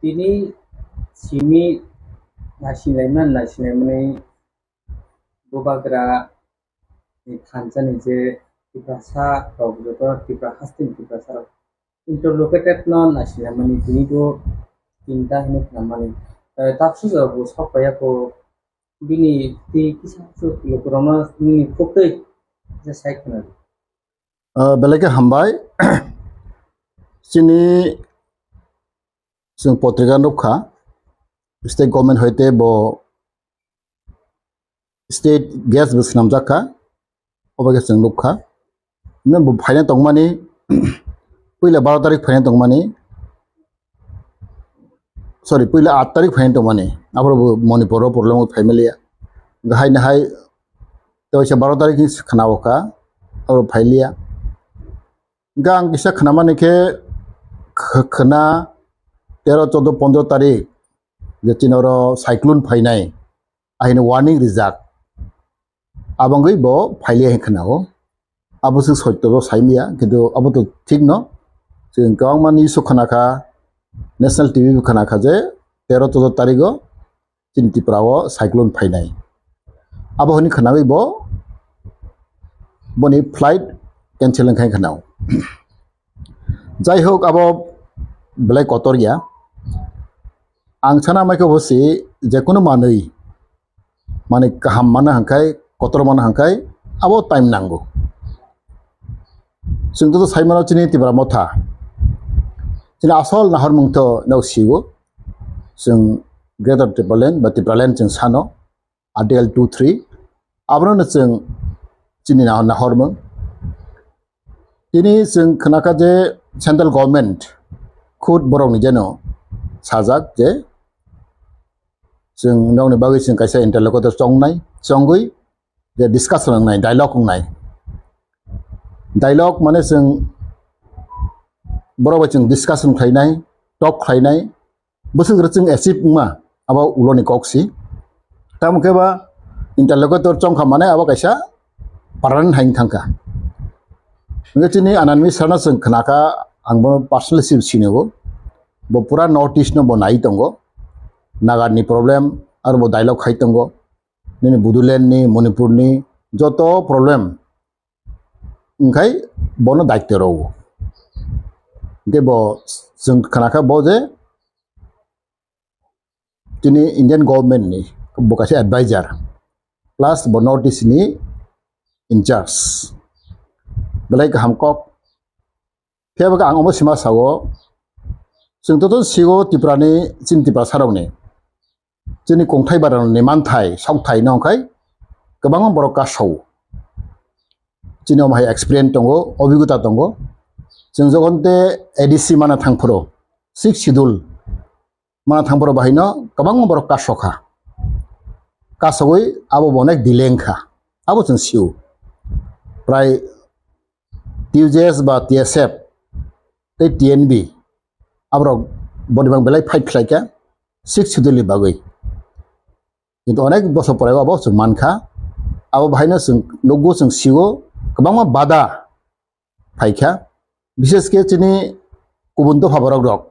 Tini simi nasinaiman bubagra thanjani je Tiprasa rogjoto Tiprasa interlocated no nasinamani tini do tinta hinuk namani tapsu jabu sapaya ko bini ti kisapsu lokorona ni kokei je saikna belaka hambai sini sing potrika nukha state government hoite bo state gas bus namjaka obaga sing nukha men bo phaina tongmani puila 12 tarik phaina tongmani sorry puila 8 tarik phaina tongmani abro Manipur problem family gahai nahai to 12 tarik khanaoka aro phailia gang kisa khanamani ke khana 13 14 15 tarik je tinoro cyclone phainai ahine warning rijak abangoi bo phaili he khanao abusu soitto bo saimia kintu abuto thik no jeng kawangmani su khanaka national tv khanaka je 13 14 tarigo tin Tiprao cyclone phainai abohoni khanawai bo boni flight cancel khai khanao jai hok abo belai kotorya ang sana maiko bosi je kono manui mane kaham mana hangkai kotor mana hangkai abo time nango singto to saimano chini Tipra motha chini asol nahor mungto no sigo sing greater Tipraland ba Tipraland ching sano ADL 23 abro na chini nahor mung tini sing khanaka je central government khud borok ni jeno sajak je sing nongni bagi sing kaisa interlocutor chongui je discussion nai dialogue mane sing borok ching discussion khainai talk khainai busing raching asip ma aba uloni koksi tamke ba interlocutor chong khamane aba kaisa paran hain thangka ngachini ananmi sarna sing khanaka angbo personal sip sinego bo pura notice no bo nai tongo nagar ni problem ar bo dialogue khai tongo ni Buduland ni Manipur ni joto problem ngai bono daityo ro ge bo sing khanaka bo je tini Indian government ni bo kaisa advisor plus bo notice ni in charge belai ka hamkok pheba ka angmo sima sawo sing to sigo Tiprani chin Tipra sarone chini kongthai baran ni manthai songthai nongkai kabang borok ka sau chini omhai experience tongo obhigota tongo jeng jogonte ADC mana thangpro 6 schedule mana thangpro bahino kabang borok ka sokha kasogoi abo bonek dilengkha abo jeng siu prai TUJS ba TSF te TNB abrok bodibang belai fight khlaika 6 schedule bagoi কিন্তু অনেক বছর পরে abo sung mankha abo bhaino sung logo sung sigo kabangma bada phaikha বিশেষ ke chini kubunto phaborok rok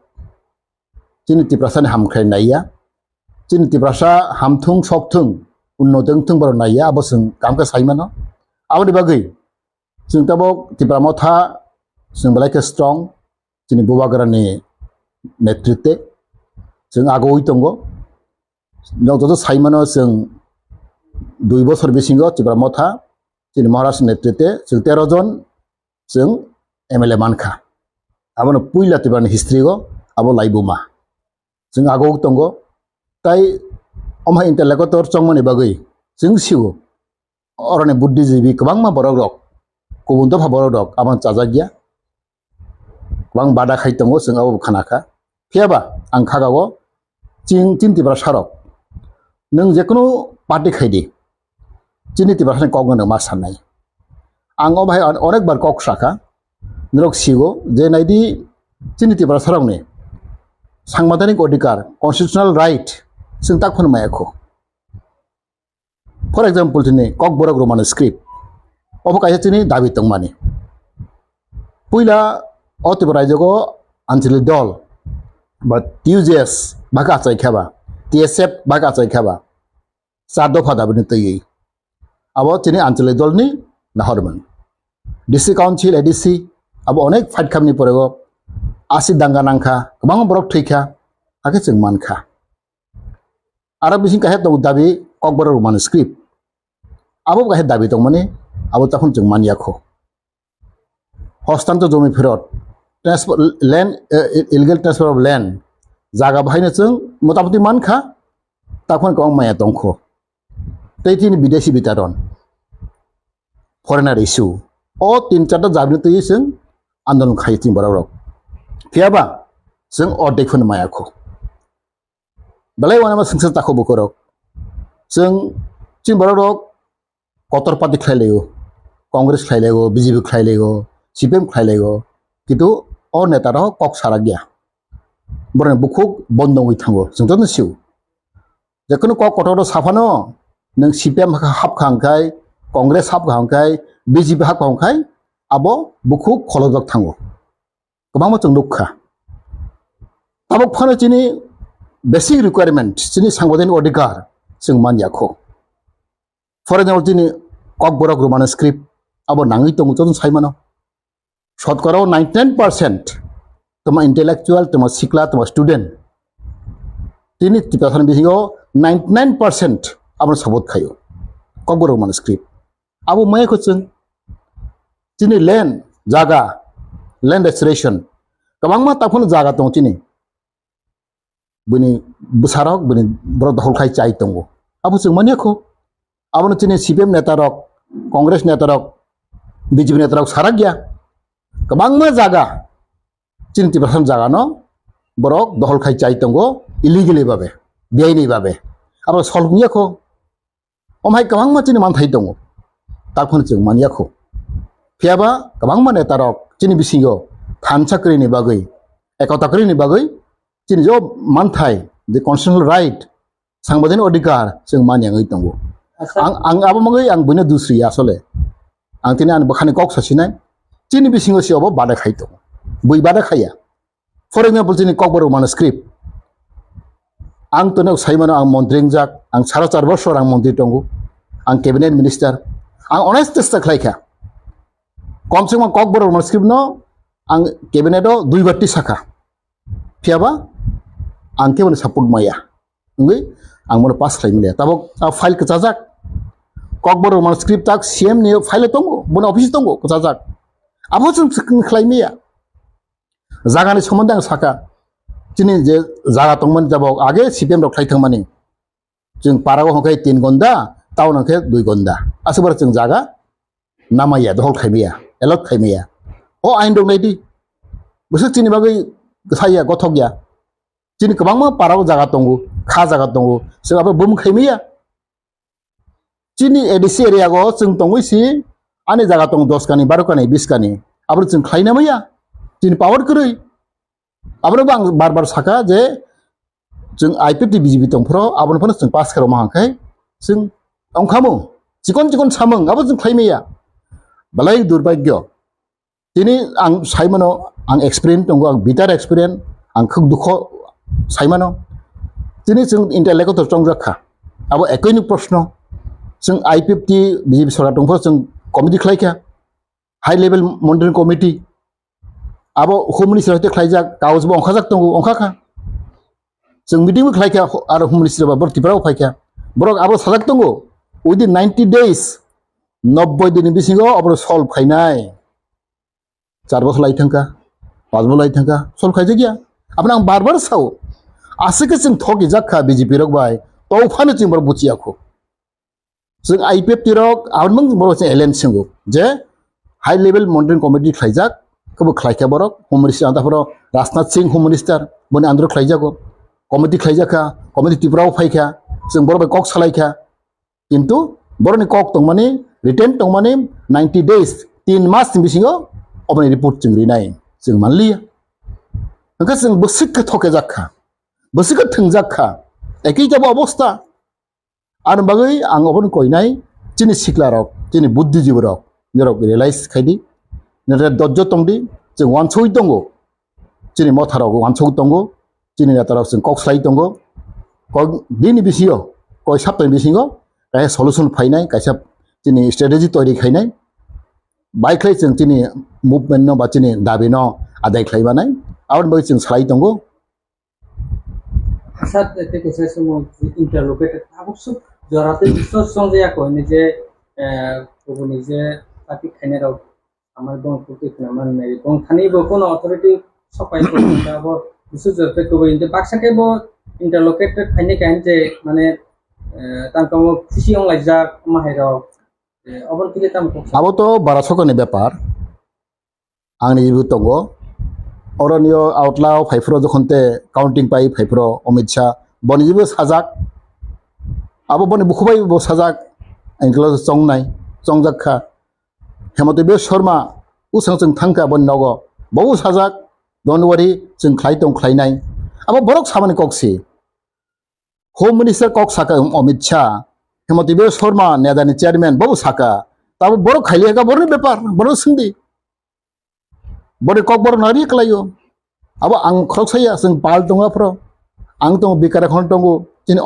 chini Tiprasa ni hamkhrai naiya chini Tiprasa hamthung sokthung unnotengthung bor naiya abo sung kamka saimano abo dibagoi sung tabok Tipra motha sung belai ke strong chini bubagrani netritwe sung agoi tongo joto saimano sung 2 বছর bisingo Tipra motha chini Maharashtra netritwe sung 13 jon sung MLA mankha abono puila Tiprani history go abo laibuma sung agoi tongo tai omha interlocutor chongmani bagoi sung sigo orone buddhijibi kabangma borok rok kubunto phaborok rok abang chajagya bang bada khai tongo sung abo khanaka pheba ang khagago chin Tipra sarok nung jekono party khaidi chini Tipra sani kokno ma sanai ang obhai onek bar kok saka nrok sigo je naidi chini Tipra sarok ni sangmadanik odhikar constitutional right sung takphon mayakho for example chini kok borok roman script obo kaisa chini dabi tongmani puila o Tipra raijogo anchalik dol बा TUJS बाका चाइखाबा TSF बाका चाइखाबा सादो फादाबनि तयै अब चिनि आঞ্চলিक दलनि नाहरमोन DC council ADC अब अनेक fight खामनि परेगो आसि दांगा नांखा गोबां बरक थैखा आके जों मानखा आरो बिसिं काहे दं दाबि ककबर रोमान स्क्रिप्ट अब काहे दाबि दं माने अब तखन जों मानियाखो हस्तान्तर जमी फिरत transfer land illegal transfer of land जागा बाहायनो जों मतामति मानखा तखन गोबां माया दंखो तैथिनि विदेशी बितारन फरेनार इश्यू ओ तीन चारटा जाबनि तयै जों आन्दोलन खायथिं बरावरक फियाबा जों अर्धेकफोर मायाखो बेलाय वाना संसद ताखो बकरक जों चिन बरावरक कतर पार्टी खायलायो कांग्रेस खायलायो BJP खायलायो CPM खायलायो किन्तु अ नेतारा कक सारा गया बरन बुखुक बन्दंगै थांगो जोंथ' नसिउ जेखुनु कक कतर साफानो नों CPM हाबखांखाय कांग्रेस हाबखांखाय BJP हाबखांखाय आबो बुखुक खलजक थांगो गोबां जों दुखा ताबक फानो चिनि बेसिक रिक्वायरमेंट चिनि सांबादानि अधिकार जों मानियाखो फर एग्जाम्पल चिनि कक बरक रोमान स्क्रिप्ट अब नाङै दङ जों साइमानो शतकराव 99% तमा इंटेलेक्चुअल तमा सिक्ला तमा स्टूडेंट तिनि तिपासन बिहिगो 99% अब सबोत खायो कक बरक रोमान स्क्रिप्ट अब मायखो जों चिनि लैंड जागा लैंड रेस्टोरेशन गोबां मा ताफोन जागा दं चिनि बनि बुसारक बनि बर दखलखाय चाइ दङ अब जों मानियाखो अब चिनि CPM नेतारक कांग्रेस नेतारक BJP नेतारक सारा गया गोबां मा जागा चिनि तिपासन जागा न बरक दखलखाय चाइ दङ इलिगेलि बाबे बेआइनि बाबे अब सल्भनियाखो ओमहाय गोबां मा चिनि मानथाय दङ ताफोन जों मानियाखो फियाबा गोबां मा नेतारक चिनि बिसिगो थानसाख्रिनि बागै एकताख्रिनि बागै चिनि जो मानथाय दि कन्स्टिट्यूशनल राइट सांबादानि अधिकार जों मानियाङै दङ आं आबो मगै आं बने दुसरि आसले आं तिनि आं बखानि कक सासिनाय चिनि बिसिङो सियावबो बादा खाय दङ बै बादा खाया फर एग्जाम्पल चिनि कक बरक रोमान स्क्रिप्ट आं तने साइमानो आं मन्त्रिंजाक आं 4.5 बोसोर आं मन्त्रि दङ आं कैबिनेट मिनिस्टार आं अनेक चेष्टा खालायखा कम से कम कक बरक रोमान स्क्रिप्ट न आं कैबिनेटआव 2 बारति साखा फियाबा आं के माने सपोर्ट माया नंगै आं मोन पास खालामले ताबक फाइल कचाजाक कक बरक रोमान स्क्रिप्ट ताक CM नि फाइल दङ बन अफिस दङ कचाजाक आबो जों खालामैया जागानि सोमोन्दै आं साखा चिनि जे जागा दंमोन जाबक आगे CPM रक खायथों माने जों पारागो हखाय 3 गन्दा टाउन हखाय 2 गन्दा आसबर जों जागा नामाया दहल खायमैया एलट खायमैया अ आइन दंनायदि बोसोर चिनि बागै गथाया गथगया चिनि गोबां मा पाराव जागा दङ खा जागा दङ जों आबो बुम खायमैया चिनि ADC एरिया गो जों दङैसि आनि जागा दङ 10 कानि 12 कानि 20 कानि आबो जों खायनामैया चिनि पावर करै आबो आं बार बार साखा जे जों I50 BJP दंफ्रो आबोनफोर जों पास खालाम माहांखाय जों अंखामो चिकन सामों आबो जों खायमैया बलाय दुर्भाग्य दिनै आं साइमानो आं एक्सपिरियेन्स दङ आं बिटार एक्सपिरियेन्स आं खोब दुख साइमानो दिनै जों इन्टेलेक्टुवेल दंजाखा आबो एकैनि प्रश्न जों I50 BJP सरकार दंफोर जों कमिटि खालायखा हाई लेभेल मनिटरिं कमिटि आबो होम मिनिस्टार हते खालायजाक गावजबो अंखाजाक दङ अंखाखा जों मिटिंबो खालायखा आरो होम मिनिस्टार बा बरतिफोराव फायखा बरक आबो साजाक दङ उइदिन 90 days 90 दिन बिसिङाव आबो सल्भ खायनाय 4 बोसोर लायथांखा 5 बोसोर लायथांखा सल्भ खायजे गया अब आं बार बार साव आसिके जों ThokaiJak BJP रक बाय तौफानो जों बर बुचियाखो जों I50 रक आउनमों बर जों एलेन सिंगो जे हाई लेभेल मनिटरिं कमिटि खालायजाक कबो खालायखा बरक होम मिनिस्टार आदाफोर राजनाथ सिंह होम मिनिस्टार बने आंद्र खालायजागो कमिटि खालायजाखा कमिटि तिप्राव फायखा जों बर कक सालायखा किन्तु बरनि कक दं माने रिटेन दं माने 90 days 3 मास बिसिङाव अपने रिपोर्ट जों रिनाय जों मानलिया ओंखा जों बसिक ThokaiJak बसिक थंजाक एकै जाबो अवस्था आरो बागै आं अपन कइनाय चिनि सिक्लारक चिनि बुद्धिजीबरक निरक रियलाइज खायदि निरे दज्ज तंदि जों वानसौइ दंगो चिनि मथाराव वानसौ दंगो chini netarok जों kok slai tongo kok dini bisio koi saptani bisingo kaisa solution phainai kaisa chini strategy tori khainai bai khlai जों chini movement no ba chini dabi no adai khlaibanai abon bai जों slai tongo Asat ete kese semua interlocated tabok sub jorate bisos song je ko ni je ko ni je tapi khane rok amar dong puti naman nei dong khani bo kono authority sapai ko ta bo bisos jorate ko inte baksa ke bo interlocated khane kan je mane tangko khisi ong laija mahero abon kile tam ko abo to barasokoni ব্যাপার angni ibu tongo Oronio outlaw faifro jokhonte counting pai faifro Amit Shah boni jibo sajak abo boni bukhubai bo sajak anglo chongnai chongjakha Hematibir Sharma usang जों thangka bon nogo bo sajak donwari जों khlai tong khlainai abo borok samani koksi Home Minister kok saka Amit Shah Hematibir Sharma nedani chairman bo saka tabo borok khailiga borni bepar borok sindi bori kok bor nari kelayo abo ang krok saya sing pal tonga pro ang tong bikara khon tongo tin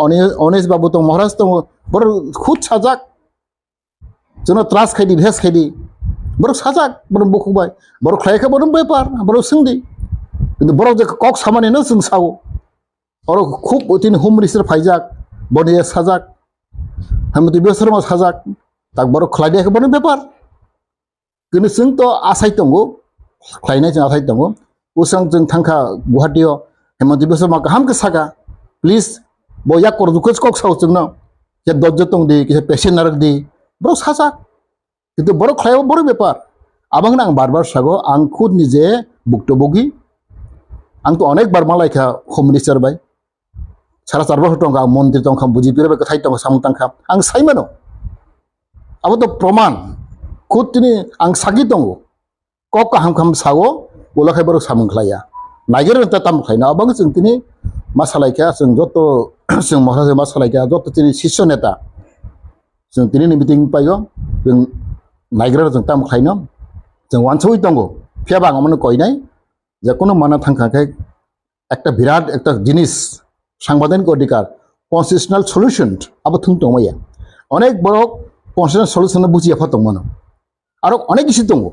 ones babu tong maharaj tong bor khut sajak jono tras khaidi bhes khaidi bor sajak bor buku bai bor khlai kha bor bepar bor singdi কিন্তু বড় যে cock সামানে না जों Sao আর খুব tin home minister ফাইজাক Baniya সাজাক হেমতি বেসরমা সাজাক তাক বড় খলাই দেখে বড় ব্যাপার কিন্তু जों তো আসাই তঙ্গো Klainai जों आथाय दङ उसang जों थांखा गुवाहाटीयाव हेमन्त बिश्वशर्मा गाहाम के saga please bo yak kor dukos kok saw जोंनो के दज्ज तंग दि के पेशेन्ट नारक दि bro सासा কিন্তু বড় খায়ও বড় ব্যাপার আবাং আং বারবার সাগো আং খুদ নিজে ভুক্তভোগী আং তো অনেকবার মালাইখা হোম মিনিস্টার বাই সারা চারবার হটংকা মন্ত্রী তংখা বুঝি পিরবে কথাই তং সামতাংখা আং সাইমানো আবো তো প্রমাণ খুদ তিনি আং সাগি দङ kok kaham kham sawo bola khai baru samung khlaya naigir ta tam khlaina abang जों tini masalai kya जों joto जों maharaj masalai kya joto tini sisho neta जों tini ni meeting payo जों naigir जों tam khlaino जों wansoi tongo phiaba ngamon koinai je kono mana thangkha khai ekta birat ekta jinis সাংবিধানিক অধিকার constitutional solution abo thung tongmaya onek borok constitutional solution buji afa tongmano aro onek isi tongo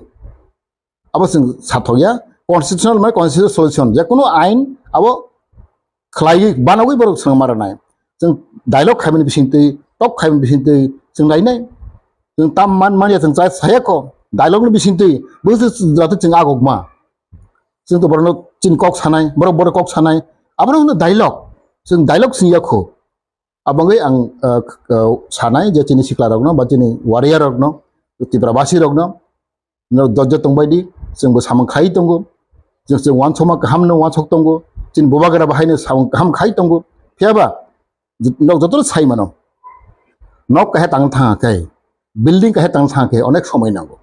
abo जों साथया constitutional mai constitutional solution je kono ain abo khlai banagoi borok sang maranai जों dialogue khaibani bisingtei top khaibani bisingtei जों lainai जों tam mania जों jai sayako dialogue ni bisingtei bosu jate जों agogma जों to borno chin kok sanai borok kok sanai abano dialogue जों dialogue singyakho abangai ang sanai je chini sikla rokno ba chini warrior rokno tiprabasi rokno no dojjo tongbaidi जों bo samang khai tongo जों wan soma kaham no wan sok tongo chin bobagara bahaino samang kaham khai tongo phiaba nok jotor sai mano nok kahe tang thang kai building kahe tang thang kai onek সময় nango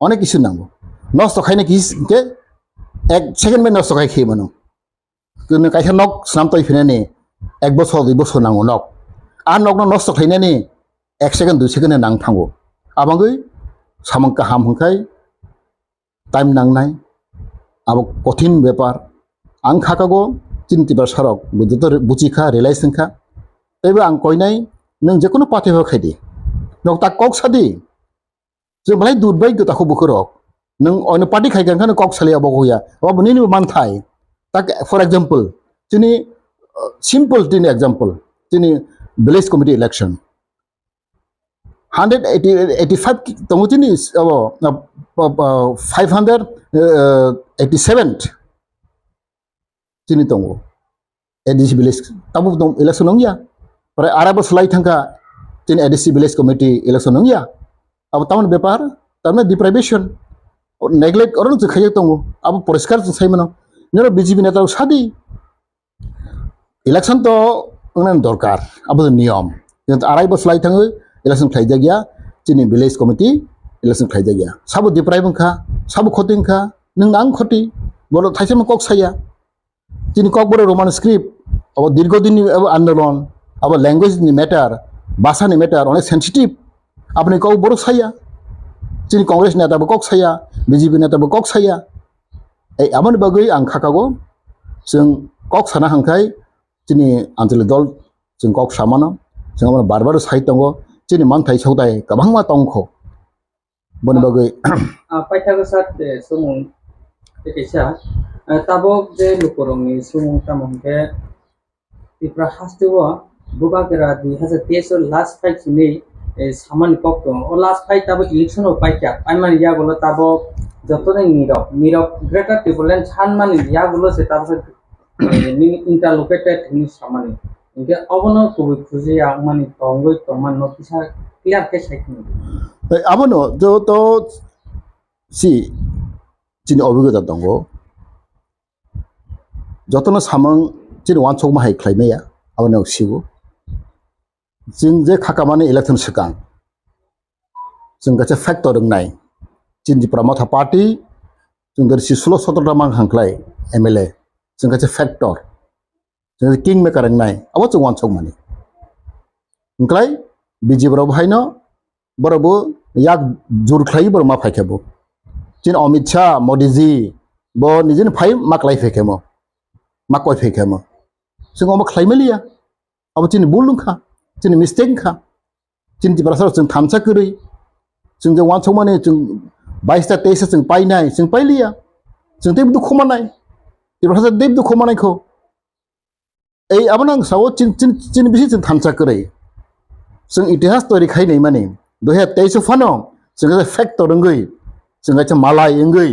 onek কিছু nango নষ্ট খাইনে কি কে এক second মে নষ্ট খাই খেয়ে মানো কিন্তু কাইখা নক স্নাম তৈ ফিনানি এক বছর দুই বছর নাঙ্গো নক আর নক নষ্ট খাইনানি এক সেকেন্ড দুই সেকেন্ডে নাং থাঙ্গো আবাঙ্গৈ সামং কাহাম হংখাই টাইম नांनाय आबो कठिन ব্যাপার आं खाकागो चिन्तिबार सारक बुजत बुचिखा रिलाइसनखा तैबो आं कइनाय नों जेकुनु पाथे हो खायदि नक ता कक सादि जों बलाय दुदबाय गताखौ बुखरक नों अन पार्टी खायगोन खान कक सालिया बगया अब बनिनि मानथाय ता फॉर एग्जांपल जोंनि सिम्पल दिन एग्जांपल जोंनि village committee election 185 तंगुतिनि 587 chini tongo ADC village tabu tong election nongya pare arabo slai thangka chini ADC village committee election nongya abo tamon bepar tamne deprivation neglect oron je khaye tongo abo poriskar sai mano nero BJP neta sadi election to onan dorkar abo niyom কিন্তু আড়াই বছর লাই থাঙ্গৈ election খাইজা গিয়া চিনি village committee election খাইজা গিয়া সাবু ডিপ্রাইবংখা সাবু খতিংখা नों आं खति बड़ थाइसेम कक साया चिनि कक बड़ रोमान स्क्रिप्ट अब दीर्घदिननि आंदोलन अब लैंग्वेजनि मैटर भाषानि मैटर अनेक सेंसिटिव आपनि कक बड़ साया चिनि कांग्रेस नेताबो कक साया बीजेपी नेताबो कक साया ए आमन बागै आं खाकागो जों kok sana hangkai chini anjali dol jeng kok samana jeng amana barbar sai tongo chini manthai chokdai kabangma tongkho boni bagai paithago sat sumung tekisa tabok je lukorongni sumung tamong ke tipra hastewa bubagera 2023 last fight ni saman kok to o last fight tabok election o paikya aiman ya golo tabok যতদিন নীরব greater টিপুলেন ছানমানি ইয়াগুলো সে তারপর ইন্টারলোকেটেড জিনিস সামানি ইনকে অবনো খুবই খুঁজে মানে তঙ্গই তমান নতিসা clear কে সাইকিং abono to si chini obigota tongo jotono samang chini wanchok mahai khlaimeya abono sigo jing je khakamani election sikang jing gacha factor nai chini pramotha party jing der si 16-17 mang hangklai MLA jing gacha factor jing king maker nai abo chung wanchok mani ngklai BJP ro bhaino borobo yak jur khlai bor ma phaikebo chin Amit Shah Modi ji bo nijin phai maklai phekemo makoi phekemo sing oma khlai melia abo chin bulung kha chin mistake kha chin Tiprasa sing thamcha kuri sing je wan chomane sing 22 ta 23 sing pai nai sing pai lia sing teb du khomanai Tiprasa deb du khomanai kho ei abanang sawo chin bisi sing thamcha kuri sing itihas tori khai nei mane 2023 fano sing ga factor ngui sing ga malai ngui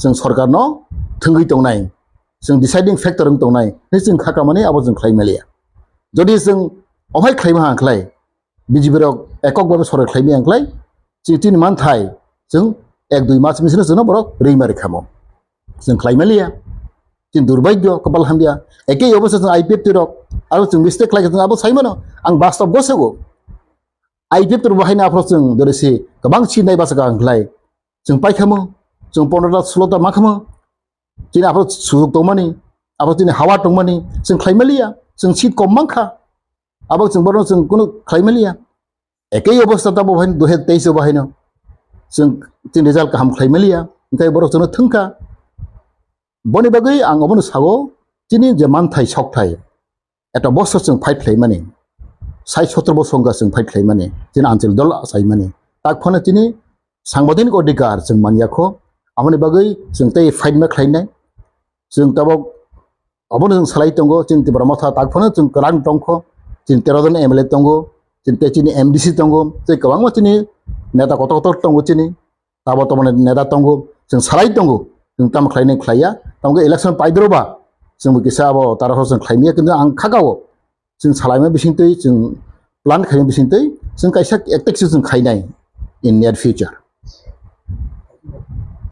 sing sarkar no thungui tongnai sing deciding factor tongnai sing khaka mane abo sing khlai melia jodi sing ohai khlai ma khlai BJP rok ekok babe sorar khlai mi angklai tin man thai sing 1-2 mas misina sino borok rei mari khamo sing khlai melia tin durbagyo kapal hambia ekei obose sing IPF rok aro sing mistake lai sing abo saimano ang bastob gosego IPF tur bahina apro sing doresi kabang chinai basaka angklai sing pai khamo sing 15 16 ta makhamo tin apro sujok tongmani apro tin hawa tongmani sing khlai melia sing sit kom mangkha abo sing borno sing kuno khlai melia ekei obostha ta bohain 2023 bahino sing tin result kaham khlai melia ingkai borok jono thungka boni bagai ang obono sago chini je manthai sokthai eta bosor sing fight khlai mani 60-70 বছর গা जों fight खालामनानै जों आनचल दल आसायमानि ताकफोनो दिनै सांबादिक अधिकार जों मानियाखौ आमनि बागै जों तै फाइट मा खालायनाय जों ताबक अबनो जों सालाय दंगो जों तिब्रामथा ताकफोनो जों रां दंखो जों 13 जन MLA दंगो जों तेचिनि MDC दंगो जों गोबां मानसिनि नेता कत दंगो चिनि ताबो तमने नेता दंगो जों सालाय दंगो जों ताम खालायनाय खालाया तामगो इलेक्शन पाइद्रोबा जों किसाबो ताराखौ जों खालायमिया किन्तु आं खागावो जों सालायमा बिसिंतै जों प्लान खालाम बिसिंतै जों कायसा एक्टेक्स जों खायनाय इन नियर फ्यूचर